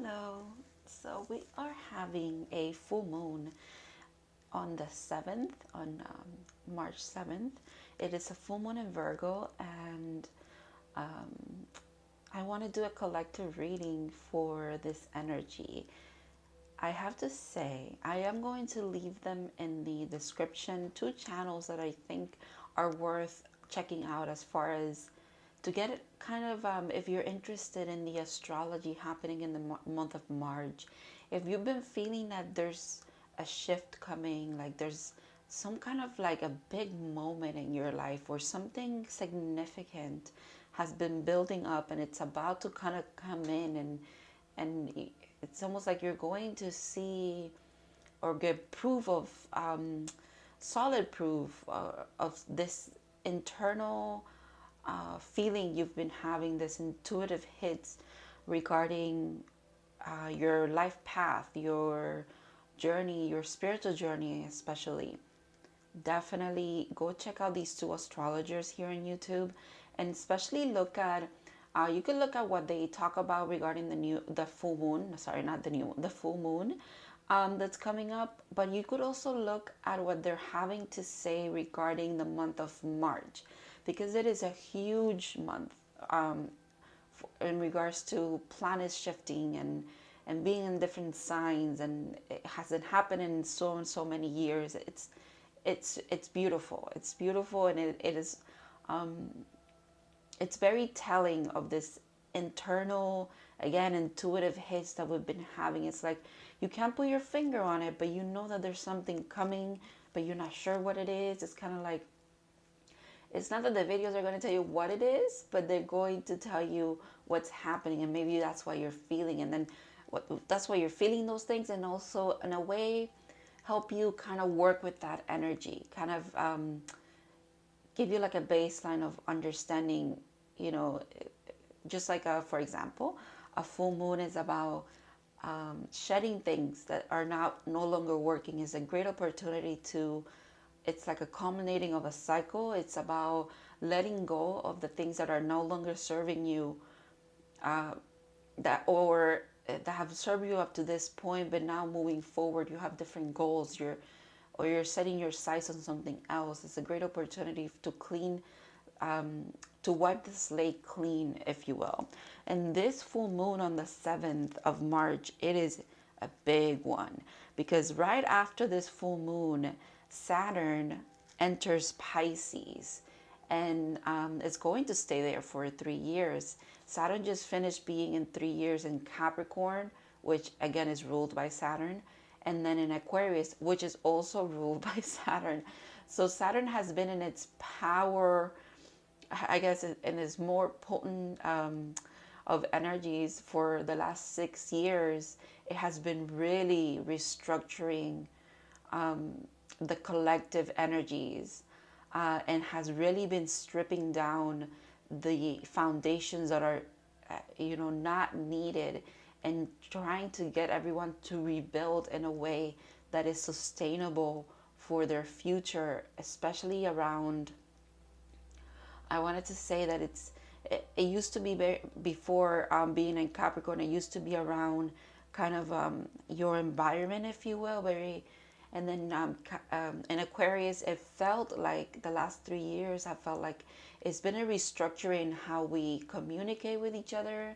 Hello. So we are having a full moon on the 7th, on March 7th. It is a full moon in Virgo, and I want to do a collective reading for this energy. I have to say, I am going to leave them in the description, two channels that I think are worth checking out as far as to get it kind of, if you're interested in the astrology happening in the month of March, if you've been feeling that there's a shift coming, like there's some kind of like a big moment in your life or something significant has been building up and it's about to kind of come in, and it's almost like you're going to see or get proof of solid proof of this internal feeling you've been having, this intuitive hits regarding your life path, your journey, your spiritual journey especially. Definitely go check out these two astrologers here on YouTube, and especially look at you can look at what they talk about regarding the full moon, sorry, not the new, the full moon that's coming up. But you could also look at what they're having to say regarding the month of March, because it is a huge month in regards to planets shifting and being in different signs, and it hasn't happened in so and so many years. It's beautiful. It's beautiful, and it is it's very telling of this internal, again, intuitive hits that we've been having. It's like you can't put your finger on it, but you know that there's something coming, but you're not sure what it is. It's kind of like, it's not that the videos are going to tell you what it is, but they're going to tell you what's happening, and maybe that's why you're feeling, and then that's why you're feeling those things, and also in a way help you kind of work with that energy, kind of give you like a baseline of understanding, you know, just like for example, a full moon is about shedding things that are not no longer working. Is a great opportunity to, it's like a culminating of a cycle. It's about letting go of the things that are no longer serving you, that or that have served you up to this point, but now moving forward you have different goals, you're setting your sights on something else. It's a great opportunity to clean, to wipe the slate clean, if you will. And this full moon on the 7th of March, it is a big one, because right after this full moon, Saturn enters Pisces, and it's going to stay there for 3 years. Saturn just finished being in 3 years in Capricorn, which again is ruled by Saturn, and then in Aquarius, which is also ruled by Saturn. So Saturn has been in its power, I guess, in its more potent of energies for the last 6 years. It has been really restructuring the collective energies, and has really been stripping down the foundations that are, not needed, and trying to get everyone to rebuild in a way that is sustainable for their future, especially around, I wanted to say that it used to be before being in Capricorn, it used to be around kind of your environment, if you will, very, and then in Aquarius, it felt like the last 3 years, I felt like it's been a restructuring how we communicate with each other,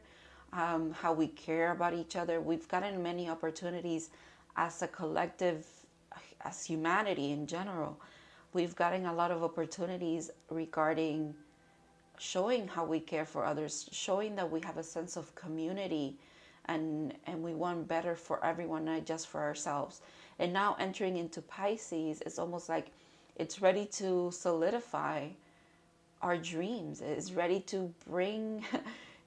how we care about each other. We've gotten many opportunities as a collective, as humanity in general. We've gotten a lot of opportunities regarding showing how we care for others, showing that we have a sense of community, and we want better for everyone, not just for ourselves. And now entering into Pisces, it's almost like it's ready to solidify our dreams. It's ready to bring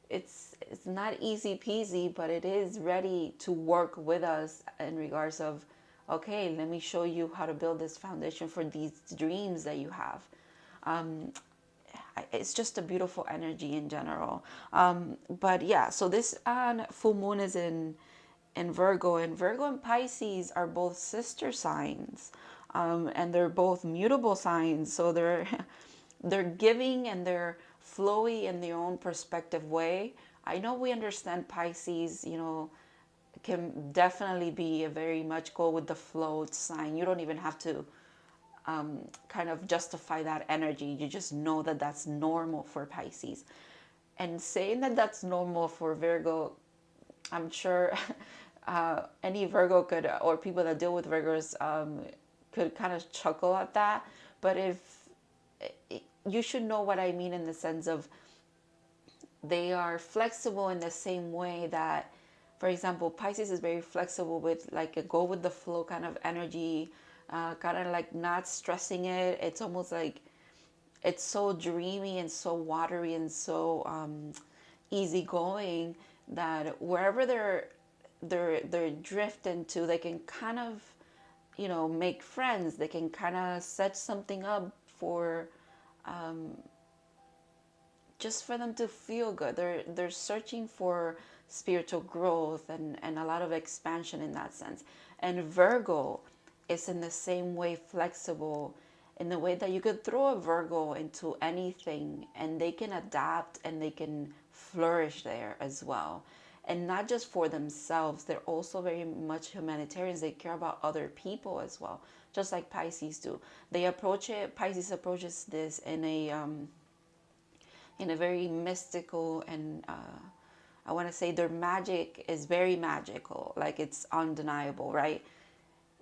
it's not easy peasy, but it is ready to work with us in regards of, okay, let me show you how to build this foundation for these dreams that you have. It's just a beautiful energy in general. But yeah, so this full moon is in Virgo, and Virgo and Pisces are both sister signs, and they're both mutable signs. So they're they're giving and they're flowy in their own perspective way. I know we understand Pisces, can definitely be a very much go with the flow sign. You don't even have to kind of justify that energy. You just know that that's normal for Pisces. And saying that that's normal for Virgo, I'm sure any Virgo could, or people that deal with Virgos, could kind of chuckle at that. But if you should know what I mean in the sense of they are flexible in the same way that, for example, Pisces is very flexible with like a go with the flow kind of energy, kind of like not stressing it. It's almost like it's so dreamy and so watery and so easygoing that wherever they're drifting to, they can kind of, you know, make friends. They can kind of set something up for just for them to feel good. They're searching for spiritual growth and a lot of expansion in that sense. And Virgo is in the same way flexible in the way that you could throw a Virgo into anything and they can adapt and they can flourish there as well. And not just for themselves, they're also very much humanitarians. They care about other people as well, just like Pisces do. They approach it, Pisces approaches this in a very mystical and I want to say their magic is very magical, like it's undeniable, right?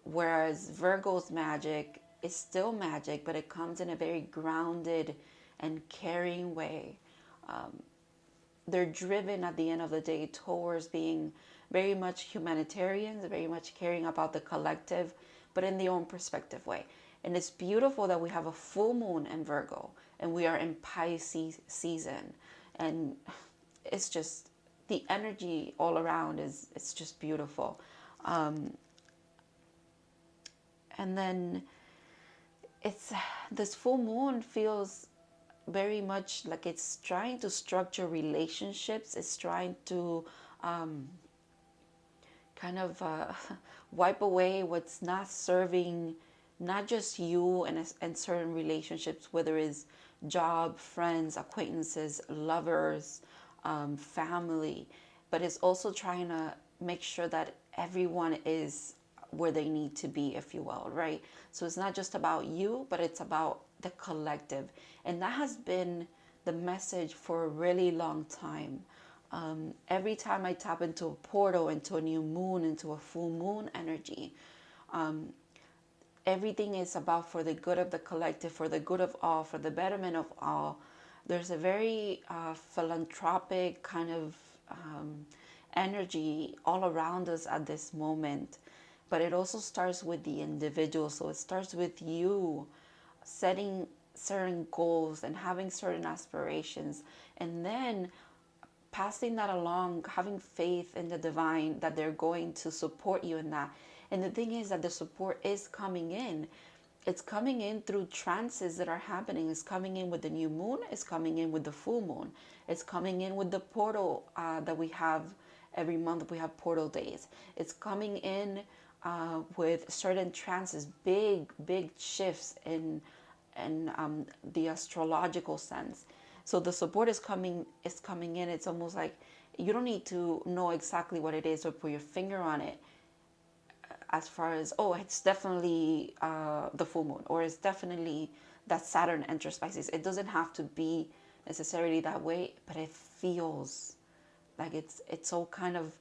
Whereas Virgo's magic is still magic, but it comes in a very grounded and caring way. They're driven at the end of the day towards being very much humanitarians, very much caring about the collective, but in their own perspective way. And it's beautiful that we have a full moon in Virgo and we are in Pisces season. And it's just the energy all around it's just beautiful. And then it's this full moon feels very much like it's trying to structure relationships. It's trying to kind of wipe away what's not serving not just you and certain relationships, whether it's job, friends, acquaintances, lovers, family, but it's also trying to make sure that everyone is where they need to be, if you will, right? So it's not just about you, but it's about the collective. And that has been the message for a really long time. Every time I tap into a portal, into a new moon, into a full moon energy, everything is about for the good of the collective, for the good of all, for the betterment of all. There's a very philanthropic kind of energy all around us at this moment. But it also starts with the individual. So it starts with you setting certain goals and having certain aspirations. And then passing that along, having faith in the divine that they're going to support you in that. And the thing is that the support is coming in. It's coming in through transits that are happening. It's coming in with the new moon. It's coming in with the full moon. It's coming in with the portal that we have every month. We have portal days. It's coming in with certain transits, big shifts in the astrological sense. So the support is coming in. It's almost like you don't need to know exactly what it is or put your finger on it as far as, oh, it's definitely the full moon, or it's definitely that Saturn enters Pisces. It doesn't have to be necessarily that way, but it feels like it's all kind of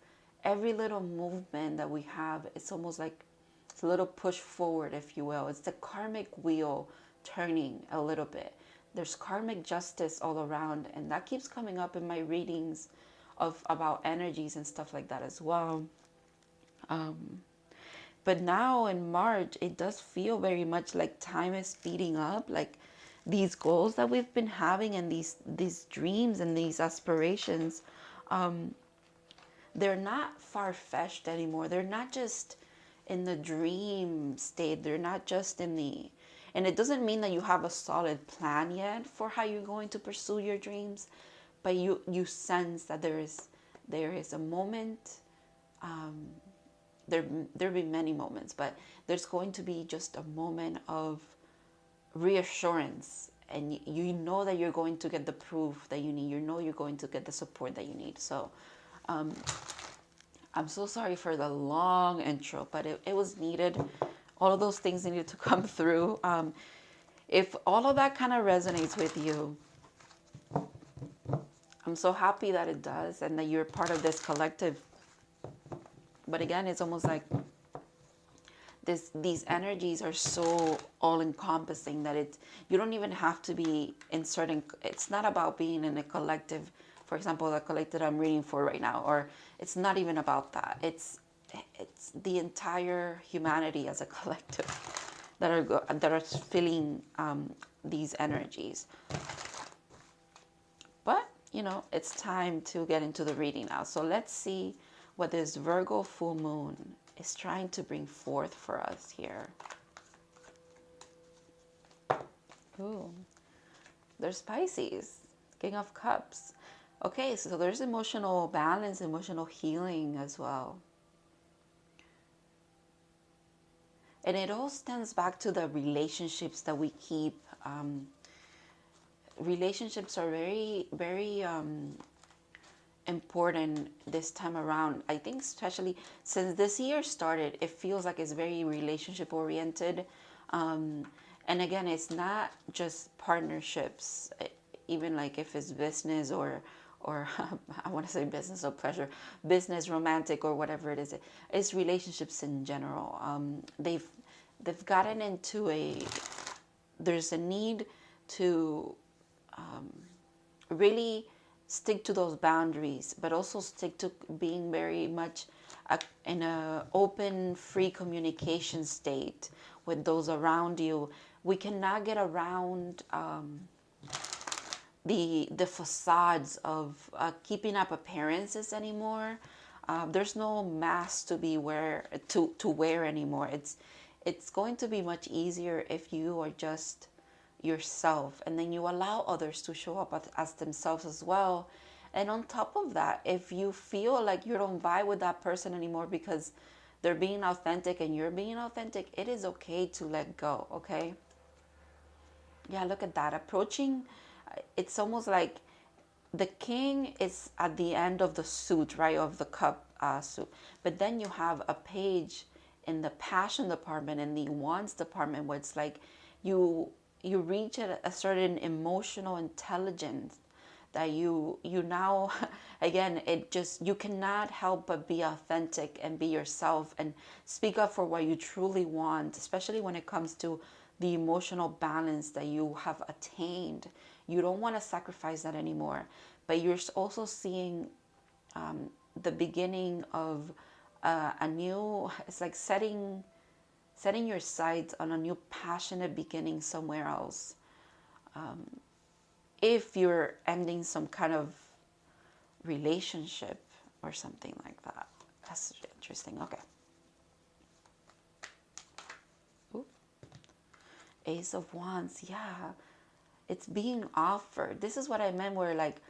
every little movement that we have. It's almost like it's a little push forward, if you will. It's the karmic wheel turning a little bit. There's karmic justice all around, and that keeps coming up in my readings of about energies and stuff like that as well. But now in March, it does feel very much like time is speeding up. Like these goals that we've been having and these dreams and these aspirations, they're not far-fetched anymore. They're not just in the dream state. They're not just in the... And it doesn't mean that you have a solid plan yet for how you're going to pursue your dreams, but you sense that there is a moment. There'll be many moments, but there's going to be just a moment of reassurance, and you know that you're going to get the proof that you need. You know you're going to get the support that you need. So I'm so sorry for the long intro, but it was needed. All of those things needed to come through. If all of that kind of resonates with you, I'm so happy that it does and that you're part of this collective. But again, it's almost like these energies are so all-encompassing that you don't even have to be in certain. It's not about being in a collective. For example, the collective I'm reading for right now, or it's not even about that. It's the entire humanity as a collective that are feeling these energies. But you know, it's time to get into the reading now. So let's see what this Virgo full moon is trying to bring forth for us here. Ooh, there's Pisces, King of Cups. Okay, so there's emotional balance, emotional healing as well. And it all stems back to the relationships that we keep. Relationships are very, very important this time around. I think especially since this year started, it feels like it's very relationship oriented. And again, it's not just partnerships, even like if it's business or I want to say business or pleasure, business, romantic, or whatever it is. It's relationships in general. They've gotten into there's a need to really stick to those boundaries, but also stick to being very much in a open, free communication state with those around you. We cannot get around the facades of keeping up appearances anymore. There's no mask to wear anymore. It's going to be much easier if you are just yourself, and then you allow others to show up as themselves as well. And on top of that, if you feel like you don't vibe with that person anymore because they're being authentic and you're being authentic, it is okay to let go. Okay, yeah, look at that approaching. It's almost like the king is at the end of the suit, right, of the cup suit, but then you have a page in the passion department and the wands department where it's like you reach a certain emotional intelligence that you now again, you cannot help but be authentic and be yourself and speak up for what you truly want, especially when it comes to the emotional balance that you have attained. You don't want to sacrifice that anymore, but you're also seeing the beginning of a new, it's like setting your sights on a new passionate beginning somewhere else. If you're ending some kind of relationship or something like that. That's interesting. Okay. Ooh. Ace of Wands. Yeah. It's being offered. This is what I meant where like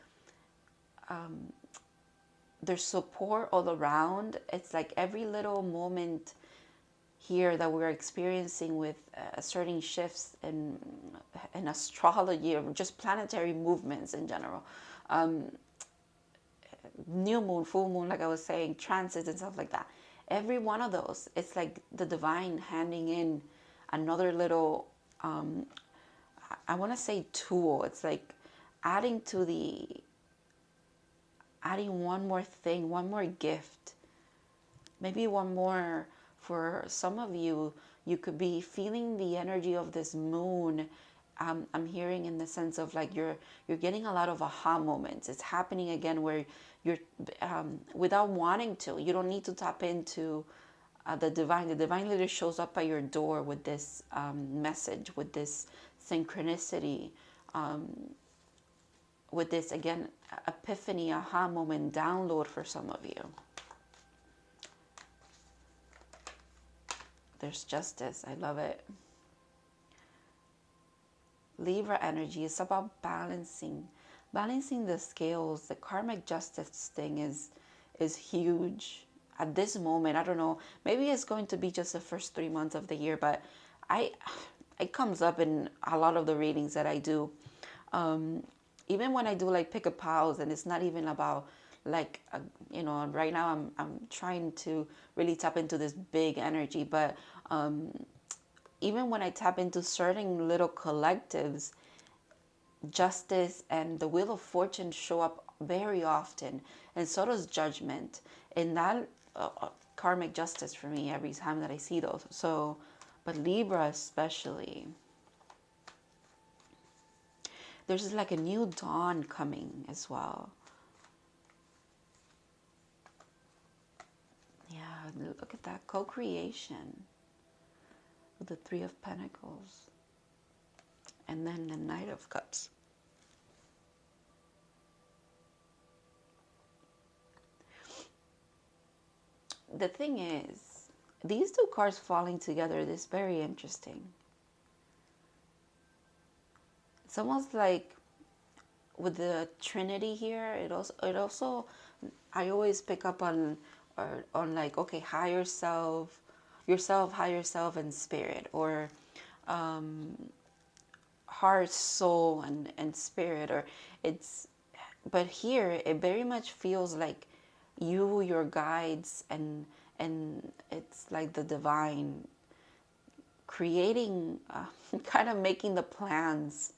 there's support all around. It's like every little moment here that we're experiencing with certain shifts in astrology or just planetary movements in general. New moon, full moon, like I was saying, transits and stuff like that. Every one of those, it's like the divine handing in another little, I want to say tool. It's like adding one more thing, one more gift, maybe one more. For some of you, you could be feeling the energy of this moon. I'm hearing in the sense of like you're getting a lot of aha moments. It's happening again where you're without wanting to. You don't need to tap into the divine. The divine literally shows up at your door with this message, with this synchronicity, with this again epiphany, aha moment, download for some of you. There's justice. I love it. Libra energy is about balancing the scales. The karmic justice thing is huge at this moment. I don't know. Maybe it's going to be just the first 3 months of the year, but it comes up in a lot of the readings that I do. Even when I do like pick a pause, and it's not even about like you know, right now I'm trying to really tap into this big energy, but even when I tap into certain little collectives, justice and the wheel of fortune show up very often, and so does judgment, and that karmic justice for me every time that I see those. So, but Libra especially, there's like a new dawn coming as well. Yeah, look at that co-creation with the Three of Pentacles, and then the Knight of Cups. The thing is, these two cards falling together is very interesting. It's almost like with the Trinity here, it also I always pick up on like, okay, higher self, yourself, higher self, and spirit, or heart, soul, and spirit, or it's, but here it very much feels like you, your guides, and it's like the divine creating, kind of making the plans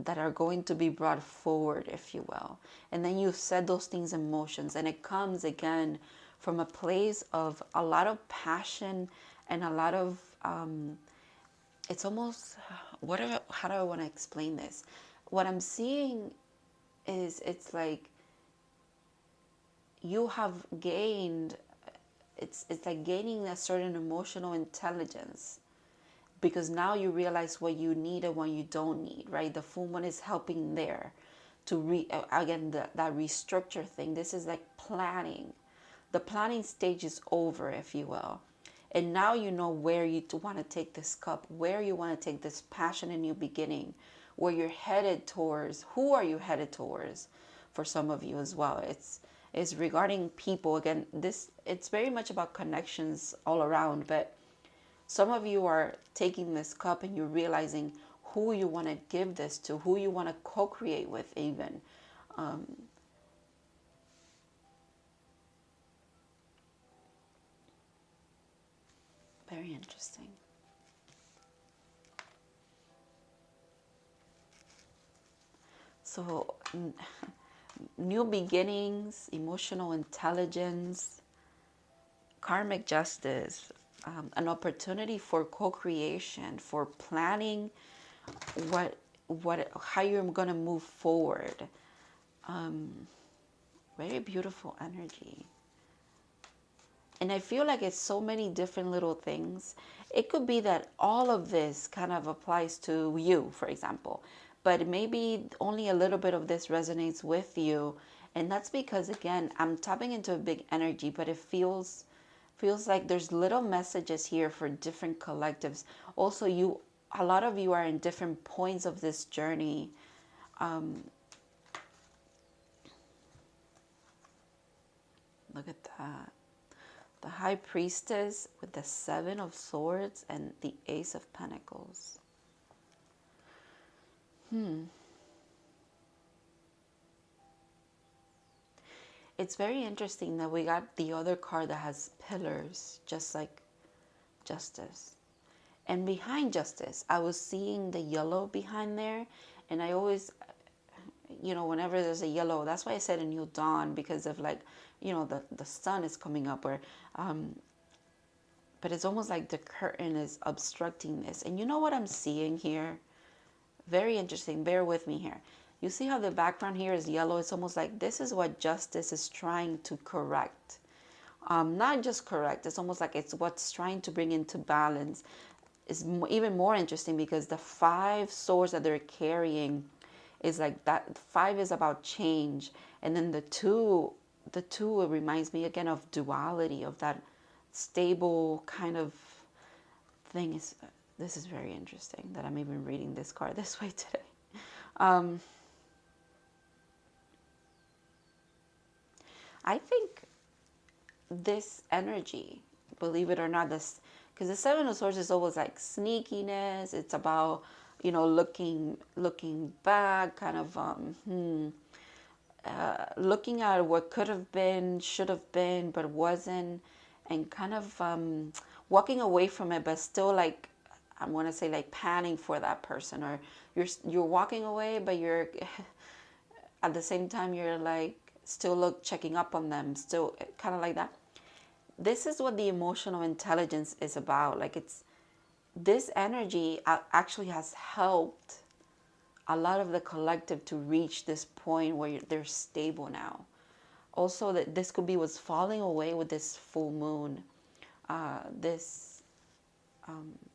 that are going to be brought forward, if you will. And then you set those things in motions, and it comes again from a place of a lot of passion and a lot of it's almost, how do I want to explain this? What I'm seeing is, it's like you have gained, it's like gaining a certain emotional intelligence, because now you realize what you need and what you don't need, right? The full moon is helping there to again, that restructure thing. This is like planning. The planning stage is over, if you will. And now you know where you want to take this cup, where you want to take this passion and new beginning, where you're headed towards. Who are you headed towards? For some of you as well, it's regarding people. Again, it's very much about connections all around, but some of you are taking this cup and you're realizing who you want to give this to, who you want to co-create with even. Very interesting. So, new beginnings, emotional intelligence, karmic justice, an opportunity for co-creation, for planning how you're going to move forward. Very beautiful energy. And I feel like it's so many different little things. It could be that all of this kind of applies to you, for example, but maybe only a little bit of this resonates with you. And that's because, again, I'm tapping into a big energy, but it feels like there's little messages here for different collectives. Also, a lot of you are in different points of this journey. Look at that. The High Priestess with the Seven of Swords and the Ace of Pentacles. It's very interesting that we got the other card that has pillars, just like Justice. And behind Justice, I was seeing the yellow behind there. And I always, whenever there's a yellow, that's why I said a new dawn, because of like, the sun is coming up, or but it's almost like the curtain is obstructing this. And you know what I'm seeing here? Very interesting. Bear with me here. You see how the background here is yellow? It's almost like this is what Justice is trying to correct. Not just correct. It's almost like it's what's trying to bring into balance. Is even more interesting because the 5 swords that they're carrying is like that. 5 is about change, and then the two it reminds me again of duality, of that stable kind of thing. This is very interesting that I'm even reading this card this way today. I think this energy, believe it or not, this, because the 7 of Swords is always like sneakiness. It's about, looking back, kind of, looking at what could have been, should have been, but wasn't, and kind of walking away from it, but still like, I want to say like panning for that person, or you're walking away, but you're at the same time you're like still checking up on them, still kind of like that. This is what the emotional intelligence is about. Like, it's this energy actually has helped a lot of the collective to reach this point where they're stable now. Also, that this could be what's falling away with this full moon. This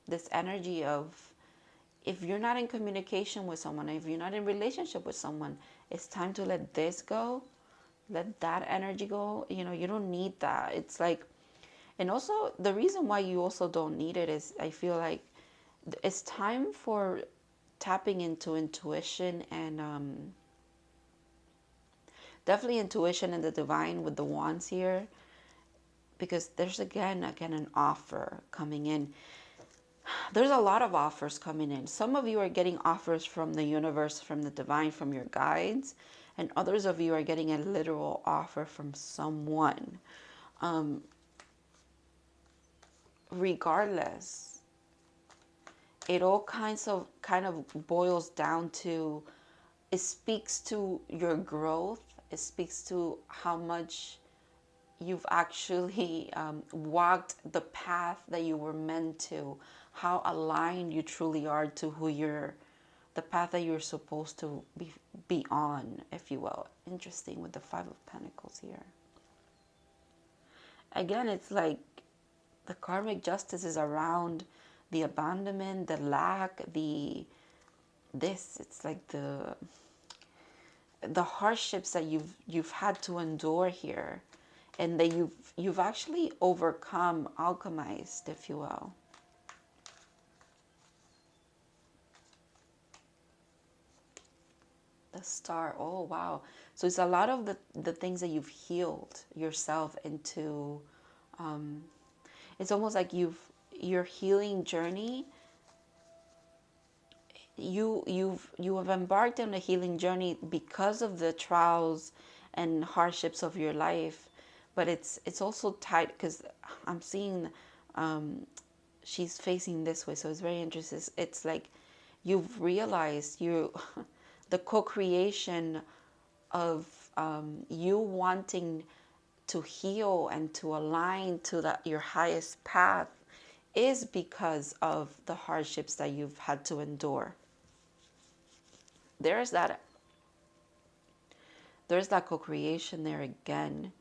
this energy of, if you're not in communication with someone, if you're not in relationship with someone, it's time to let this go, let that energy go. You know, you don't need that. It's like, and also the reason why you also don't need it is, I feel like it's time for tapping into intuition, and definitely intuition and the divine with the wands here, because there's again an offer coming in. There's a lot of offers coming in. Some of you are getting offers from the universe, from the divine, from your guides, and others of you are getting a literal offer from someone. Regardless, it all kind of boils down to, it speaks to your growth. It speaks to how much you've actually walked the path that you were meant to, how aligned you truly are to who you're, the path that you're supposed to be on, if you will. Interesting with the Five of Pentacles here. Again, it's like the karmic justice is around the abandonment, the lack, it's like the hardships that you've had to endure here, and that you've actually overcome, alchemized, if you will. The Star. Oh wow. So it's a lot of the things that you've healed yourself into. It's almost like your healing journey, you have embarked on a healing journey because of the trials and hardships of your life. But it's also tied, because I'm seeing she's facing this way, so it's very interesting. It's like you've realized the co-creation of you wanting to heal and to align to your highest path is because of the hardships that you've had to endure. There's that co-creation there again.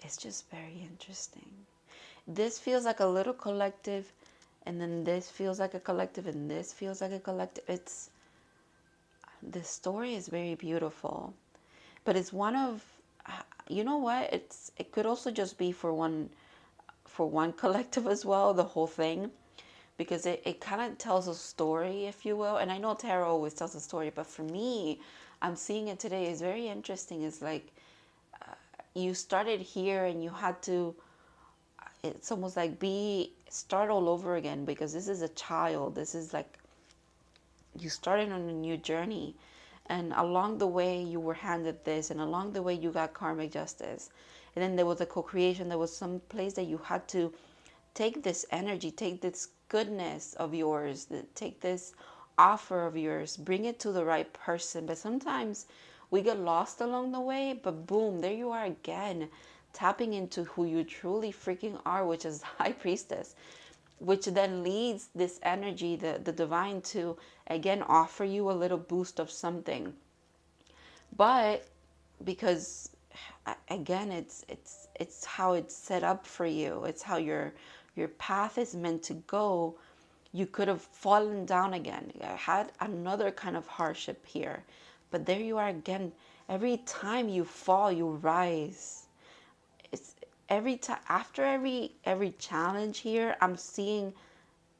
It's just very interesting. This feels like a little collective, and then this feels like a collective, and this feels like a collective. This story is very beautiful, but it's one of, you know what? It could also just be for one collective as well, the whole thing, because it kind of tells a story, if you will. And I know tarot always tells a story, but for me, I'm seeing it today. It's very interesting. It's like you started here and you had to, it's almost like start all over again, because this is a child. This is like you started on a new journey, and along the way you were handed this, and along the way you got karmic justice, and then there was a co-creation. There was some place that you had to take this energy, take this goodness of yours, take this offer of yours, bring it to the right person. But sometimes we get lost along the way, but boom, there you are again, tapping into who you truly freaking are, which is the High Priestess, which then leads this energy, the divine, to again offer you a little boost of something. But because again, it's how it's set up for you, it's how your path is meant to go. You could have fallen down again, had another kind of hardship here, but there you are again. Every time you fall, you rise. It's every time, after every challenge here, I'm seeing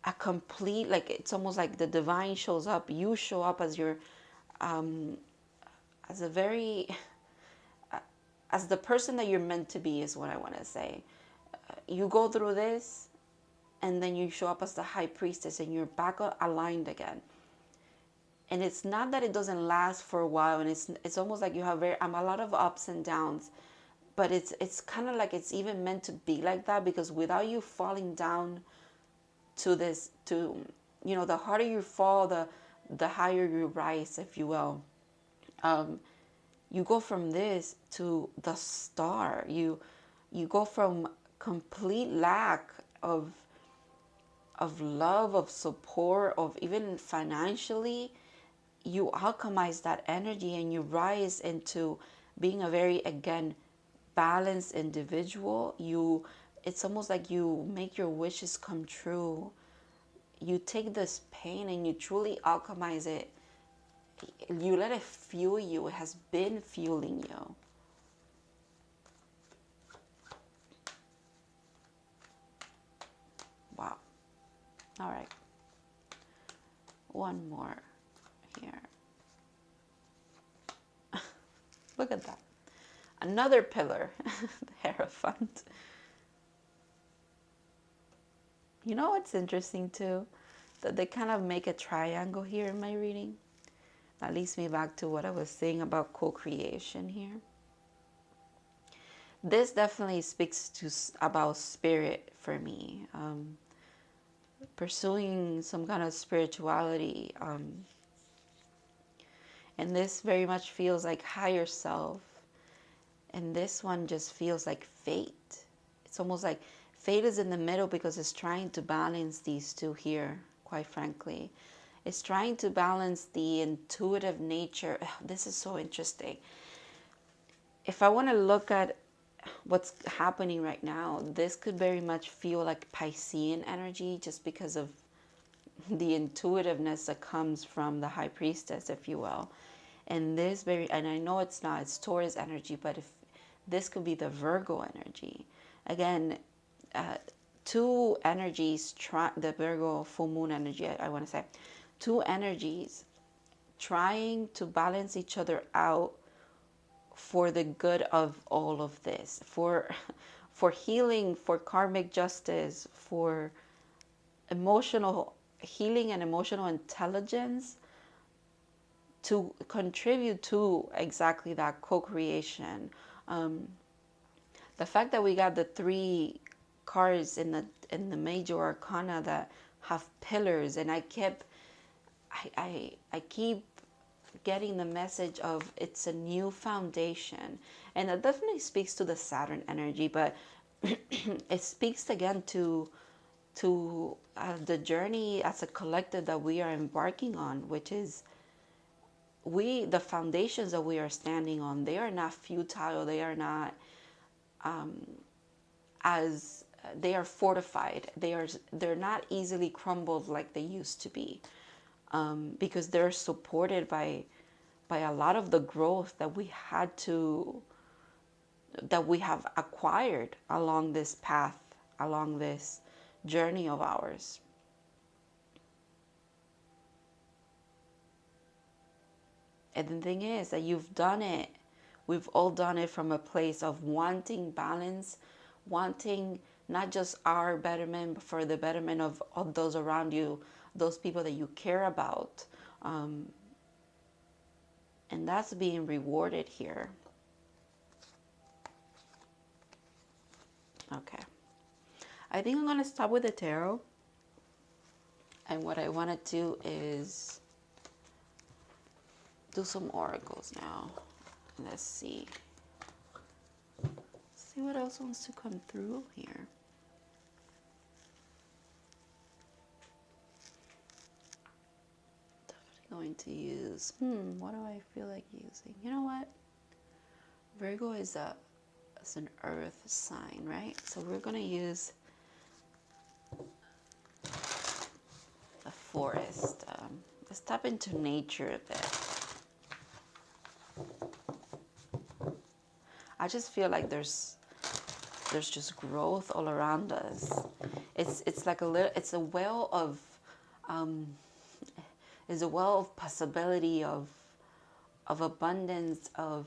a complete, like, it's almost like the divine shows up. You show up as your as a very as the person that you're meant to be, is what I want to say. You go through this, and then you show up as the High Priestess, and you're back aligned again. And it's not that it doesn't last for a while, and it's almost like you have a lot of ups and downs, but it's kind of like it's even meant to be like that, because without you falling down to this, to, you know, the harder you fall, the higher you rise, if you will. You go from this to the star. You go from complete lack of love, of support, of even financially. You alchemize that energy and you rise into being a very, again, balanced individual. It's almost like you make your wishes come true. You take this pain and you truly alchemize it. You let it fuel you. It has been fueling you. Wow. All right. One more here. Look at that. Another pillar, the Hierophant. You know what's interesting too? That they kind of make a triangle here in my reading. That leads me back to what I was saying about co-creation here. This definitely speaks to about spirit for me. Pursuing some kind of spirituality. And this very much feels like higher self. And this one just feels like fate. It's almost like fate is in the middle because it's trying to balance these two here, quite frankly. It's trying to balance the intuitive nature. This is so interesting. If I want to look at what's happening right now, this could very much feel like Piscean energy, just because of the intuitiveness that comes from the High Priestess, if you will. And and I know it's not, it's Taurus energy, but if this could be the Virgo energy. Again, two energies, the Virgo full moon energy, I want to say, two energies trying to balance each other out for the good of all of this, for healing, for karmic justice, for emotional healing and emotional intelligence, to contribute to exactly that co-creation. The fact that we got the three cards in the major arcana that have pillars, and I keep getting the message of it's a new foundation, and that definitely speaks to the Saturn energy, but it speaks again to the journey as a collective that we are embarking on, which is the foundations that we are standing on, they are not futile, they are not they are fortified, they're not easily crumbled like they used to be, because they're supported by a lot of the growth that we have acquired along this path, along this journey of ours. And the thing is that you've done it. We've all done it from a place of wanting balance, wanting not just our betterment, but for the betterment of those around you, those people that you care about. And that's being rewarded here. Okay. I think I'm going to stop with the tarot. And what I want to do is do some oracles now. Let's see. See what else wants to come through here. Definitely going to use, what do I feel like using? You know what? Virgo is an earth sign, right? So we're going to use the forest. Let's tap into nature a bit. I just feel like there's just growth all around us. It's like it's a well of possibility, of abundance, of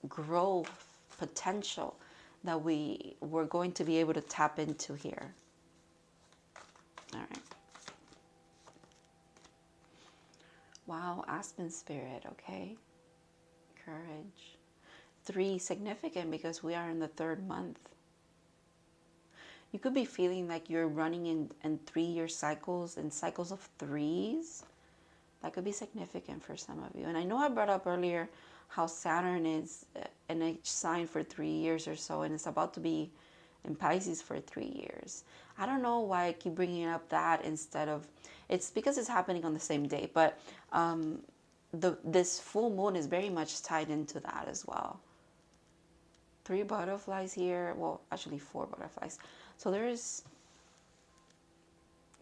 growth potential that we're going to be able to tap into here. All right. Wow, Aspen spirit, okay. Courage. 3, significant because we are in the 3rd month. You could be feeling like you're running in 3-year cycles, in cycles of 3s. That could be significant for some of you. And I know I brought up earlier how Saturn is in each sign for 3 years or so, and it's about to be in Pisces for 3 years. I don't know why I keep bringing up that instead of, it's because it's happening on the same day, but this full moon is very much tied into that as well. 3 butterflies here, well, actually 4 butterflies. So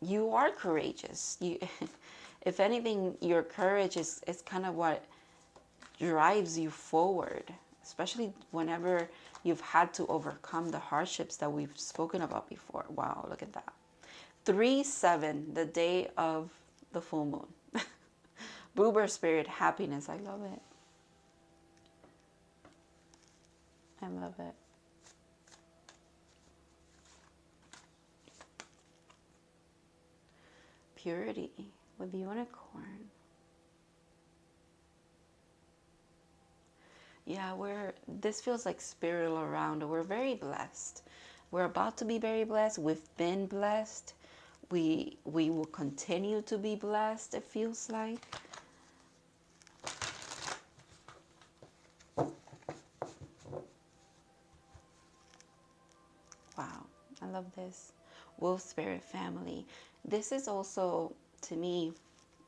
you are courageous. If anything, your courage is kind of what drives you forward, especially whenever you've had to overcome the hardships that we've spoken about before. Wow, look at that. 3-7, the day of the full moon. Boober spirit, happiness. I love it. I love it. Purity with unicorn. Yeah, this feels like spirit all around. We're very blessed. We're about to be very blessed. We've been blessed. We will continue to be blessed, it feels like. Wow, I love this. Wolf spirit family. This is also, to me,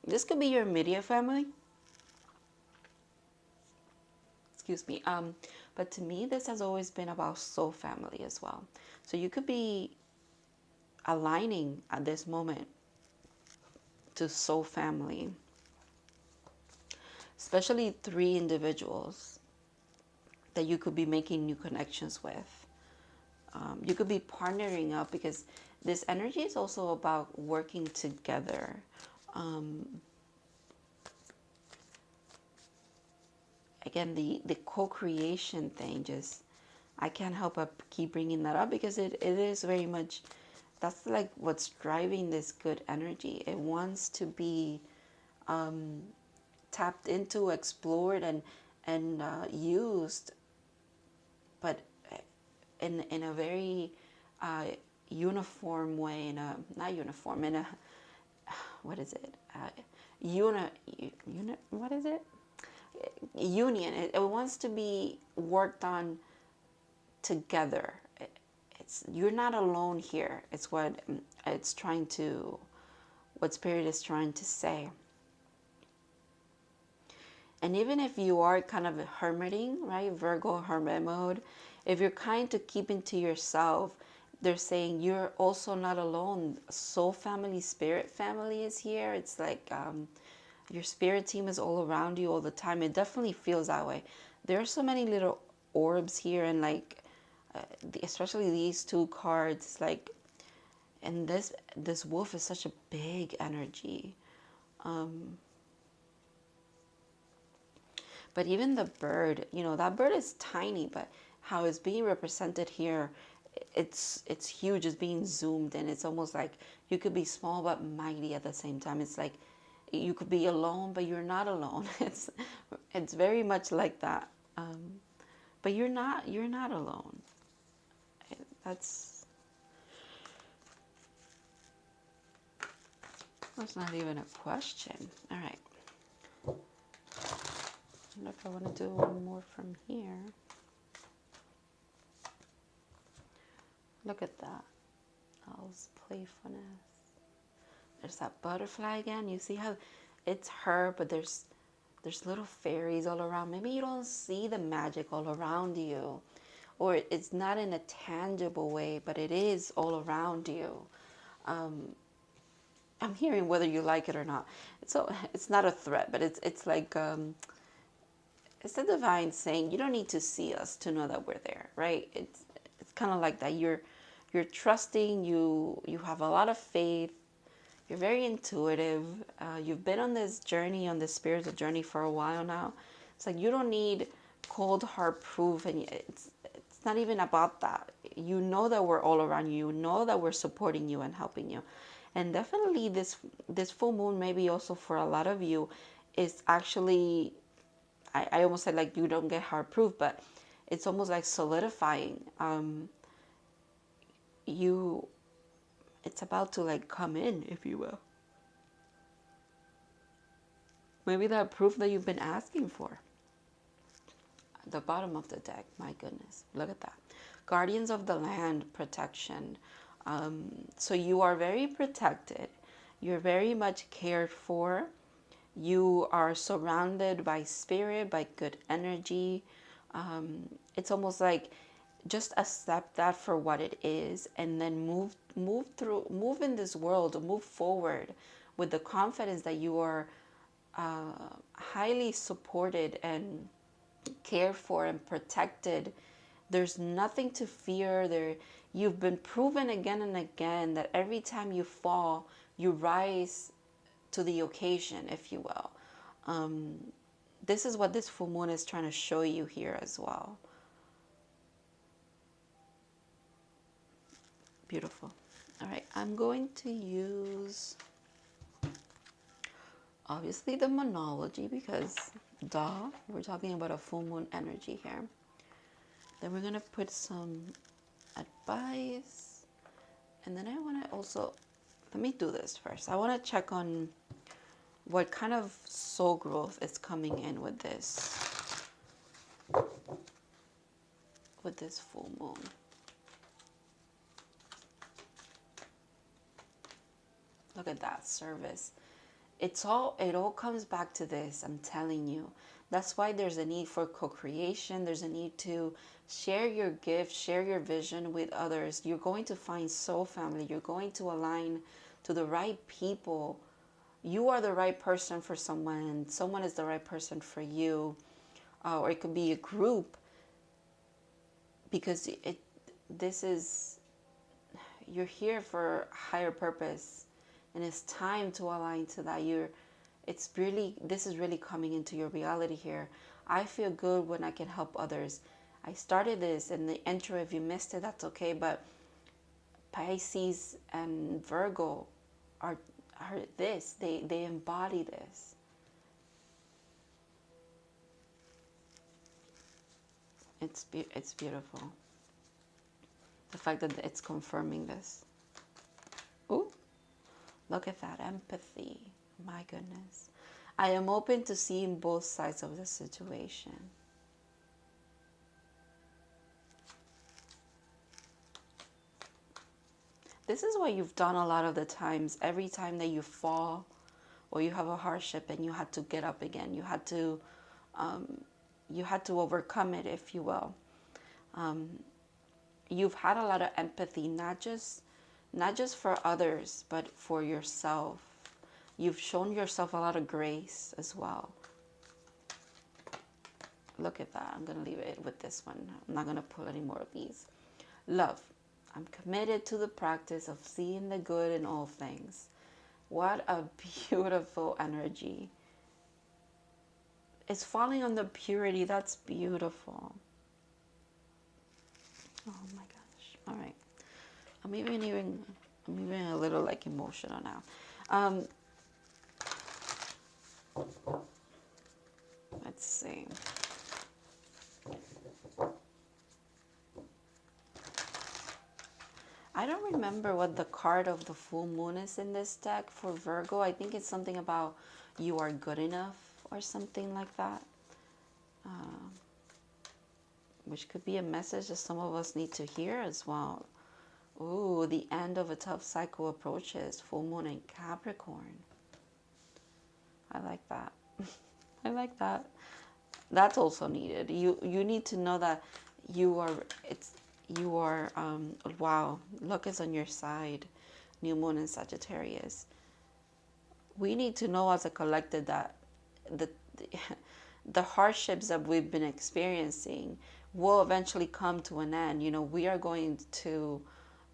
this could be your immediate family. Excuse me. But to me, this has always been about soul family as well. So you could be aligning at this moment to soul family, especially 3 individuals that you could be making new connections with. You could be partnering up because this energy is also about working together. Again, the co-creation thing, just, I can't help but keep bringing that up because it is very much, that's like what's driving this good energy. It wants to be tapped into, explored, and used, but in a very uniform way, not uniform, in a, what is it? What is it? Union. It wants to be worked on together. You're not alone here. It's what it's trying to, what Spirit is trying to say. And even if you are kind of hermiting, right, Virgo hermit mode, if you're kind to keeping to yourself, they're saying you're also not alone. Soul family, spirit family is here. It's like your spirit team is all around you all the time. It definitely feels that way. There are so many little orbs here, and like, especially these 2 cards, like, and this wolf is such a big energy. But even the bird, that bird is tiny, but how it's being represented here, it's huge. It's being zoomed in. It's almost like you could be small but mighty at the same time. It's like you could be alone, but you're not alone. It's very much like that. But you're not alone. That's not even a question. All right. And if I want to do one more from here. Look at that. Owl's playfulness. There's that butterfly again. You see how it's her, but there's little fairies all around. Maybe you don't see the magic all around you, or it's not in a tangible way, but it is all around you. I'm hearing whether you like it or not. It's not a threat, but it's like it's the divine saying you don't need to see us to know that we're there, right? It's kind of like that. You're trusting. You have a lot of faith. You're very intuitive. You've been on this journey, on this spiritual journey for a while now. It's like you don't need cold hard proof, and it's not even about that. You know that we're all around you. You know that we're supporting you and helping you. And definitely this full moon, maybe also for a lot of you, is actually, I almost said like you don't get hard proof, but it's almost like solidifying. It's about to like come in, if you will. Maybe that proof that you've been asking for. At the bottom of the deck, my goodness, look at that. Guardians of the land, protection. So you are very protected. You're very much cared for. You are surrounded by spirit, by good energy. It's almost like just accept that for what it is, and then move in this world, move forward with the confidence that you are highly supported and cared for and protected. There's nothing to fear. You've been proven again and again that every time you fall, you rise to the occasion, if you will. This is what this full moon is trying to show you here as well. Beautiful. All right, I'm going to use obviously the Moonology, because duh, we're talking about a full moon energy here. Then we're gonna put some advice, and then I want to also, let me do this first. I want to check on what kind of soul growth is coming in with this full moon. Look at that, service. It all comes back to this, I'm telling you. That's why there's a need for co-creation. There's a need to share your gift, share your vision with others. You're going to find soul family. You're going to align to the right people. You are the right person for someone. Someone is the right person for you. Or it could be a group, because you're here for a higher purpose, and it's time to align to that. This is really coming into your reality here. I feel good when I can help others. I started this in the intro. If you missed it, that's okay. But Pisces and Virgo are this. They embody this. It's beautiful. The fact that it's confirming this. Ooh, look at that empathy. My goodness. I am open to seeing both sides of the situation. This is what you've done a lot of the times. Every time that you fall or you have a hardship and you had to get up again, you had to overcome it, if you will. You've had a lot of empathy, not just for others, but for yourself. You've shown yourself a lot of grace as well. Look at that. I'm going to leave it with this one. I'm not going to pull any more of these. Love. I'm committed to the practice of seeing the good in all things. What a beautiful energy. It's falling on the purity. That's beautiful. Oh my gosh. All right. I'm even a little like emotional now. Let's see. I don't remember what the card of the full moon is in this deck for Virgo. I think it's something about you are good enough or something like that. Which could be a message that some of us need to hear as well. Ooh, the end of a tough cycle approaches. Full moon in Capricorn. I like that. I like that. That's also needed. You need to know that wow, luck is on your side. New moon in Sagittarius. We need to know as a collective that the hardships that we've been experiencing will eventually come to an end. You know, we are going to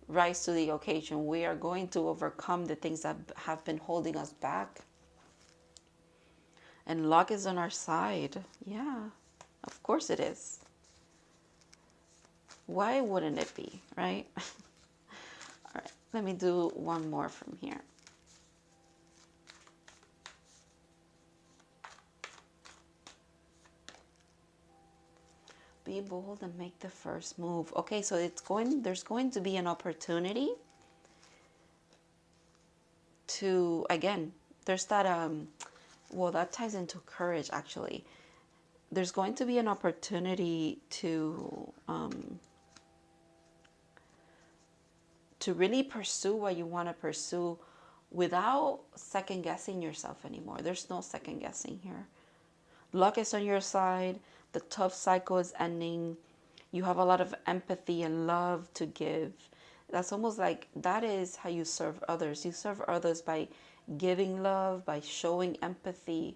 rise to the occasion. We are going to overcome the things that have been holding us back. And luck is on our side. Yeah, of course it is. Why wouldn't it be, right? All right, let me do one more from here. Be bold and make the first move. Okay, so there's going to be an opportunity to, again, there's that, well, that ties into courage, actually. There's going to be an opportunity to really pursue what you want to pursue without second guessing yourself anymore. There's no second guessing here. Luck is on your side. The tough cycle is ending. You have a lot of empathy and love to give. That's almost like that is how you serve others. You serve others by giving love, by showing empathy.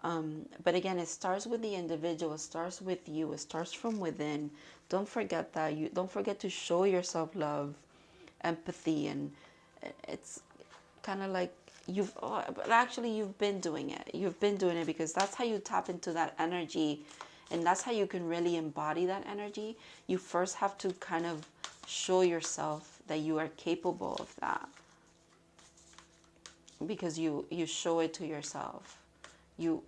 But again, it starts with the individual. It starts with you. It starts from within. Don't forget that. You don't forget to show yourself love, empathy, and it's kind of like but actually you've been doing it. You've been doing it because that's how you tap into that energy, and that's how you can really embody that energy. You first have to kind of show yourself that you are capable of that, because you show it to yourself. You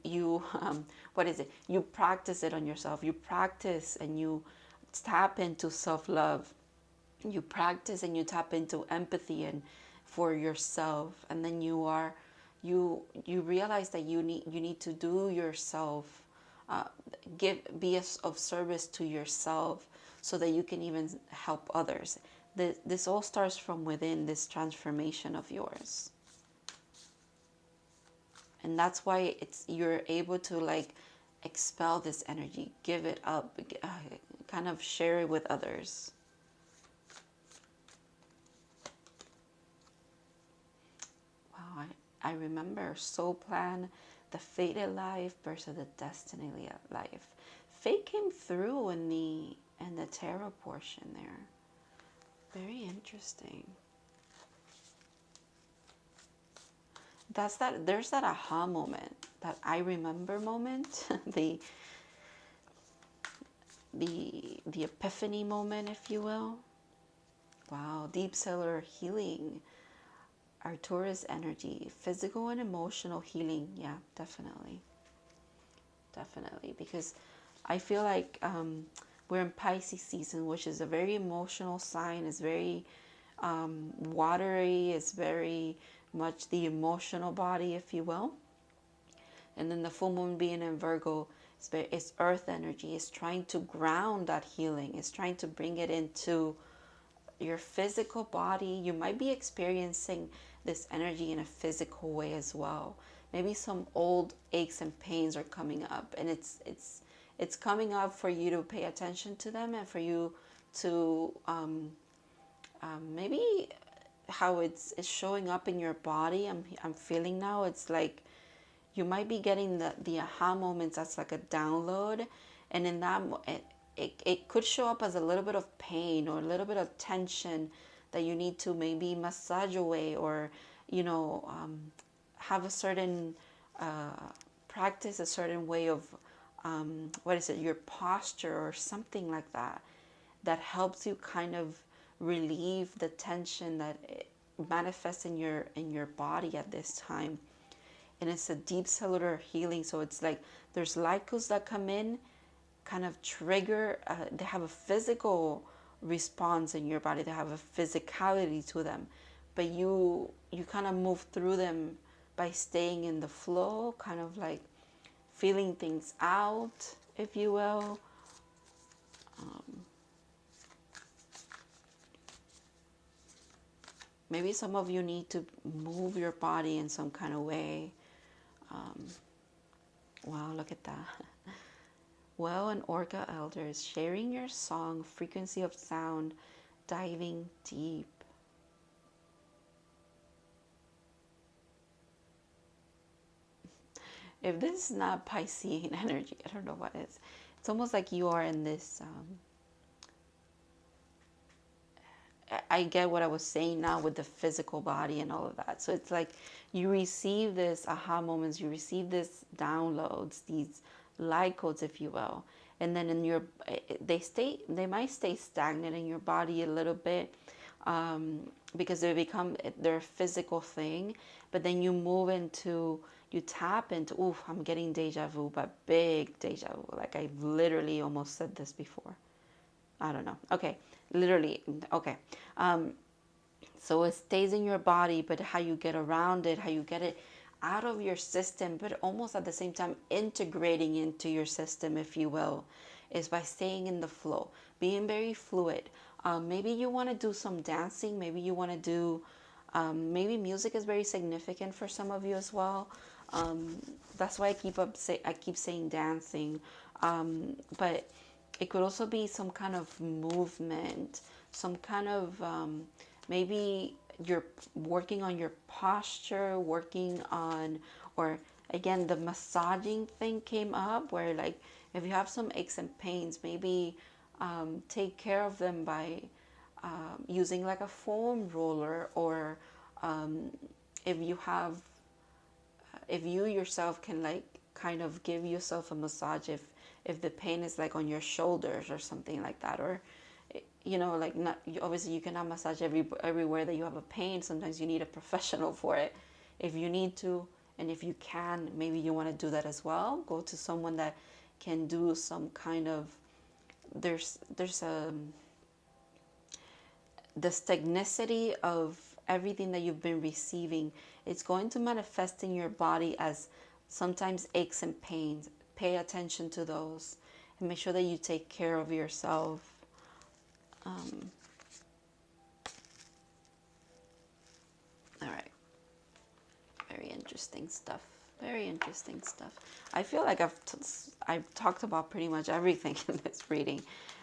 what is it? You practice it on yourself. You practice and you tap into self-love. You practice and you tap into empathy and for yourself, and then you realize that you need to do yourself, be of service to yourself, so that you can even help others. This all starts from within, this transformation of yours, and that's why you're able to like expel this energy, give it up, kind of share it with others. I remember soul plan, the fated life versus the destiny life. Fate came through in the tarot portion there. Very interesting. There's that aha moment, that I remember moment, the epiphany moment, if you will. Wow, deep cellular healing. Arcturus energy, physical and emotional healing. Yeah, definitely. Definitely. Because I feel like we're in Pisces season, which is a very emotional sign. It's very watery. It's very much the body, if you will. And then the full moon being in Virgo, it's earth energy. It's trying to ground that healing. It's trying to bring it into your physical body. You might be experiencing this energy in a physical way as well. Maybe some old aches and pains are coming up, and it's coming up for you to pay attention to them, and for you to maybe how it's showing up in your body. I'm feeling now. It's like you might be getting the aha moments. That's like a download, and in that it could show up as a little bit of pain or a little bit of tension that you need to maybe massage away, or have a certain practice a certain way of your posture or something like that helps you kind of relieve the tension that manifests in your body at this time. And it's a deep cellular healing, so it's like there's light codes that come in, kind of trigger, they have a physical response in your body, they have a physicality to them, but you kind of move through them by staying in the flow, kind of like feeling things out, if you will. Maybe some of you need to move your body in some kind of way. Wow, look at that. Well, and Orca elders, sharing your song, frequency of sound, diving deep. If this is not Piscean energy, I don't know what is. It's almost like you are in this, I get what I was saying now with the physical body and all of that. So it's like you receive this aha moments, you receive this downloads, these light codes, if you will, and then they might stay stagnant in your body a little bit, because they're a physical thing, but then you you tap into, oof, I'm getting deja vu, but big deja vu. Like I've literally almost said this before. I don't know. Okay, literally. Okay. So it stays in your body, but how you get around it, how you get it out of your system, but almost at the same time integrating into your system, if you will, is by staying in the flow, being very fluid. Maybe you want to do some dancing. Maybe you want to do, maybe music is very significant for some of you as well. That's why I keep saying dancing, but it could also be some kind of movement, some kind of maybe you're working on your posture, working on, or again, the massaging thing came up where, like, if you have some aches and pains, maybe take care of them by using like a foam roller, or if you have, if you yourself can like kind of give yourself a massage if the pain is like on your shoulders or something like that, or you know, like, not obviously you cannot massage everywhere that you have a pain. Sometimes you need a professional for it if you need to, and if you can, maybe you want to do that as well. Go to someone that can do some kind of, there's a, the stagnicity of everything that you've been receiving, it's going to manifest in your body as sometimes aches and pains. Pay attention to those and make sure that you take care of yourself. All right. Very interesting stuff. Very interesting stuff. I feel like I've talked about pretty much everything in this reading.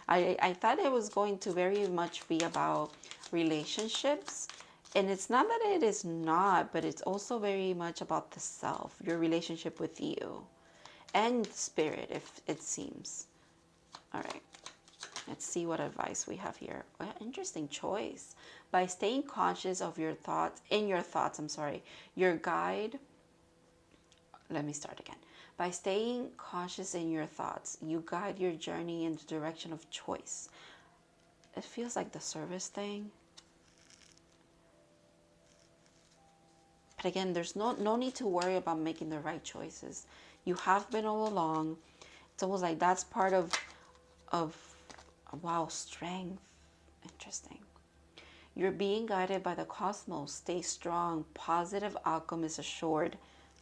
I thought it was going to very much be about relationships. And it's not that it is not, but it's also very much about the self, your relationship with you and spirit, if it seems. All right. Let's see what advice we have here. Well, interesting choice. By staying conscious of your thoughts, your guide. Let me start again. By staying conscious in your thoughts, you guide your journey in the direction of choice. It feels like the service thing. But again, there's no need to worry about making the right choices. You have been all along. It's almost like that's part of wow, strength. Interesting. You're being guided by the cosmos. Stay strong. Positive outcome is assured.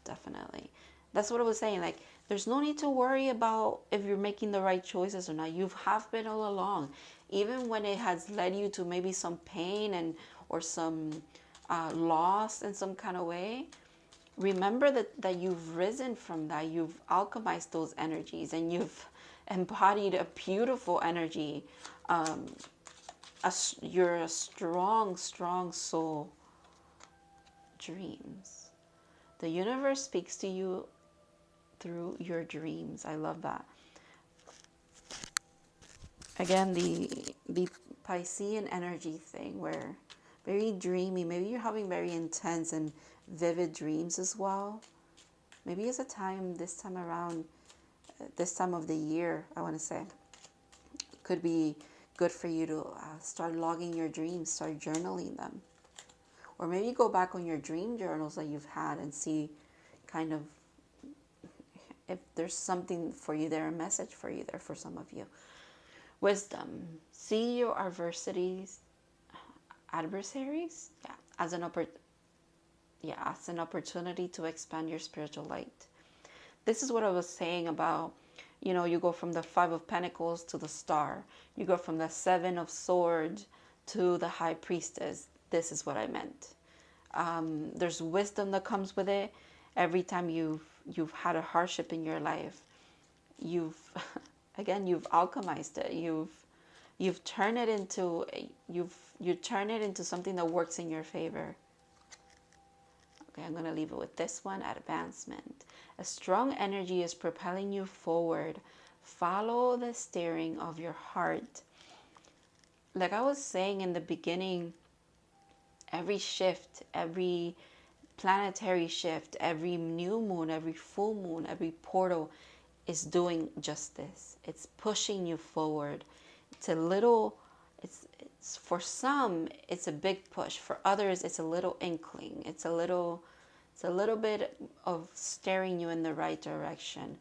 Definitely. That's what I was saying. Like, there's no need to worry about if you're making the right choices or not. You have been all along. Even when it has led you to maybe some pain and or some loss in some kind of way, remember that you've risen from that. You've alchemized those energies and you've embodied a beautiful energy. You're a strong, strong soul. Dreams. The universe speaks to you through your dreams. I love that. Again, the Piscean energy thing, where very dreamy. Maybe you're having very intense and vivid dreams as well. Maybe it's a time, this time around, this time of the year, I want to say, could be good for you to start logging your dreams, start journaling them. Or maybe go back on your dream journals that you've had and see kind of if there's something for you there, a message for you there for some of you. Wisdom. See your adversaries, as an opportunity to expand your spiritual light. This is what I was saying about, you know, you go from the 5 of Pentacles to the Star. You go from the 7 of Swords to the High Priestess. This is what I meant. There's wisdom that comes with it. Every time you've had a hardship in your life, you've alchemized it. You've turned it into you turn it into something that works in your favor. Okay, I'm going to leave it with this one, advancement. A strong energy is propelling you forward. Follow the steering of your heart. Like I was saying in the beginning, every shift, every planetary shift, every new moon, every full moon, every portal is doing just this. It's pushing you forward. It's a little, it's for some, it's a big push. For others, it's a little inkling. It's It's a little bit of steering you in the right direction.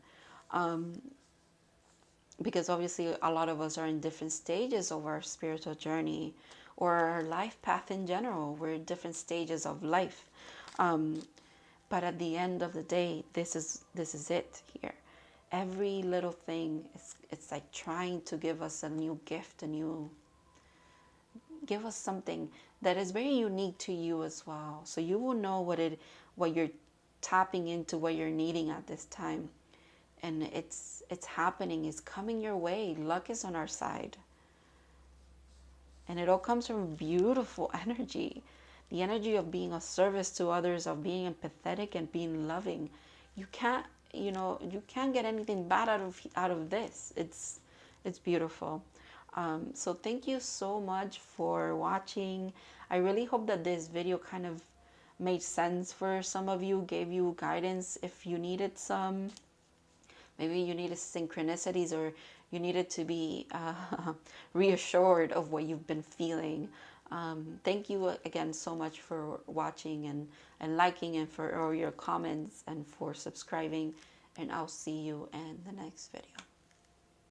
Because obviously a lot of us are in different stages of our spiritual journey or our life path in general. We're in different stages of life. But at the end of the day, this is it here. Every little thing, it's like trying to give us a new gift, give us something that is very unique to you as well. So you will know what you're tapping into, what you're needing at this time. And it's happening, it's coming your way. Luck is on our side. And it all comes from beautiful energy. The energy of being of service to others, of being empathetic and being loving. You can't get anything bad out of this. It's beautiful. So thank you so much for watching. I really hope that this video kind of made sense for some of you, gave you guidance if you needed some. Maybe you needed synchronicities, or you needed to be reassured of what you've been feeling. Thank you again so much for watching and liking, and for all your comments, and for subscribing. And I'll see you in the next video.